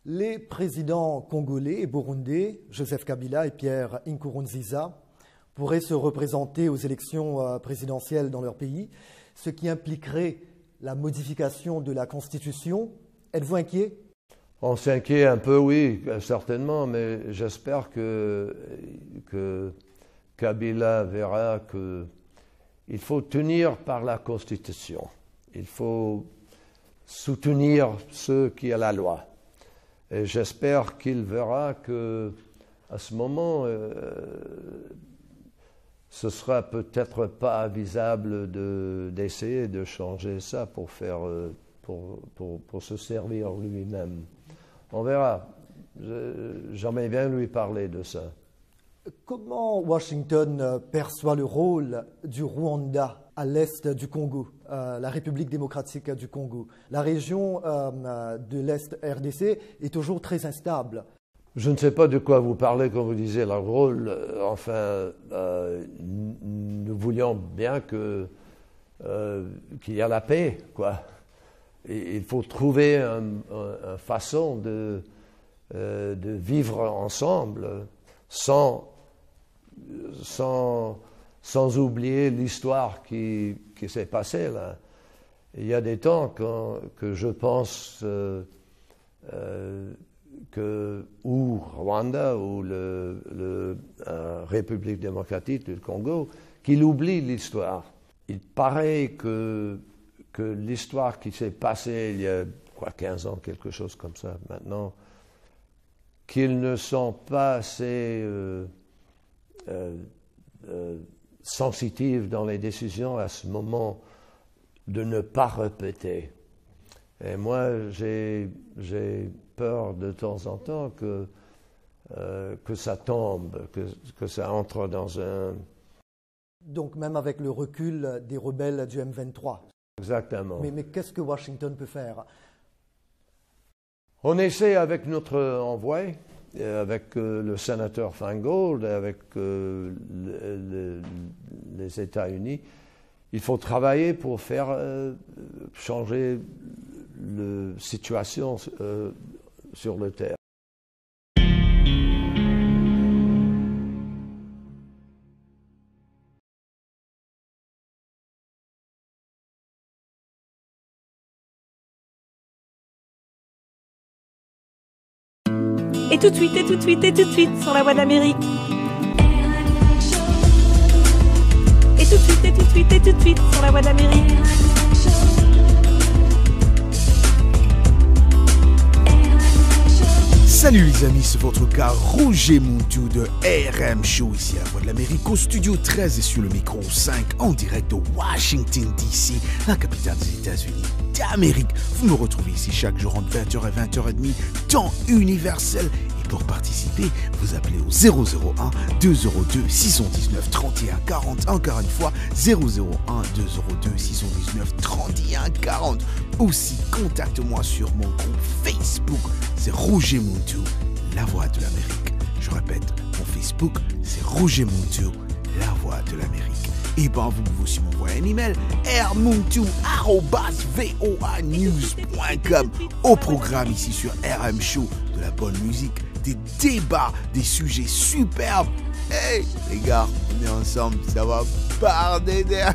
Les présidents congolais et burundais, Joseph Kabila et Pierre Nkurunziza, pourraient se représenter aux élections présidentielles dans leur pays, ce qui impliquerait la modification de la Constitution. Êtes-vous inquiet? On s'inquiète un peu, oui, certainement, mais j'espère que Kabila verra qu'il faut tenir par la Constitution. Il faut soutenir ceux qui ont la loi. Et j'espère qu'il verra qu'à ce moment, ce sera peut-être pas avisable d'essayer de changer ça pour se servir lui-même. On verra. J'aimerais bien lui parler de ça. Comment Washington perçoit le rôle du Rwanda à l'est du Congo, la République démocratique du Congo? La région de l'Est RDC est toujours très instable. Je ne sais pas de quoi vous parlez quand vous disiez le rôle. Nous voulions bien qu'il y ait la paix, quoi. Et il faut trouver une façon de vivre ensemble sans oublier l'histoire qui s'est passée là. Il y a des temps que je pense que ou Rwanda ou la République démocratique du Congo, qu'il oublie l'histoire. Il paraît que l'histoire qui s'est passée il y a 15 ans, quelque chose comme ça maintenant, qu'ils ne sont pas assez sensitifs dans les décisions à ce moment de ne pas répéter. Et moi, j'ai peur de temps en temps que ça tombe, que ça entre dans un... Donc même avec le recul des rebelles du M23. Exactement. Mais qu'est-ce que Washington peut faire? On essaie avec notre envoyé, avec le sénateur Feingold, avec les États-Unis. Il faut travailler pour faire changer la situation sur le terrain. Et tout de suite, sur la voie de l'Amérique. Et tout de suite, sur la voie de l'Amérique. Salut les amis, c'est votre gars Roger Montou de RM Show ici à la Voix de l'Amérique au studio 13 et sur le micro 5 en direct de Washington DC, la capitale des États-Unis d'Amérique. Vous me retrouvez ici chaque jour entre 20h et 20h30, temps universel. Et pour participer, vous appelez au 001 202 619 31 40, encore une fois 001 202 619 31 40. Aussi, contacte-moi sur mon groupe Facebook, c'est Roger Montou, la voix de l'Amérique. Je répète, mon Facebook, c'est Roger Montou, la voix de l'Amérique. Et ben, vous pouvez aussi m'envoyer un email, rmontou@voanews.com. Au programme ici sur RM Show, de la bonne musique, des débats, des sujets superbes. Hey, les gars, on est ensemble, ça va barder derrière.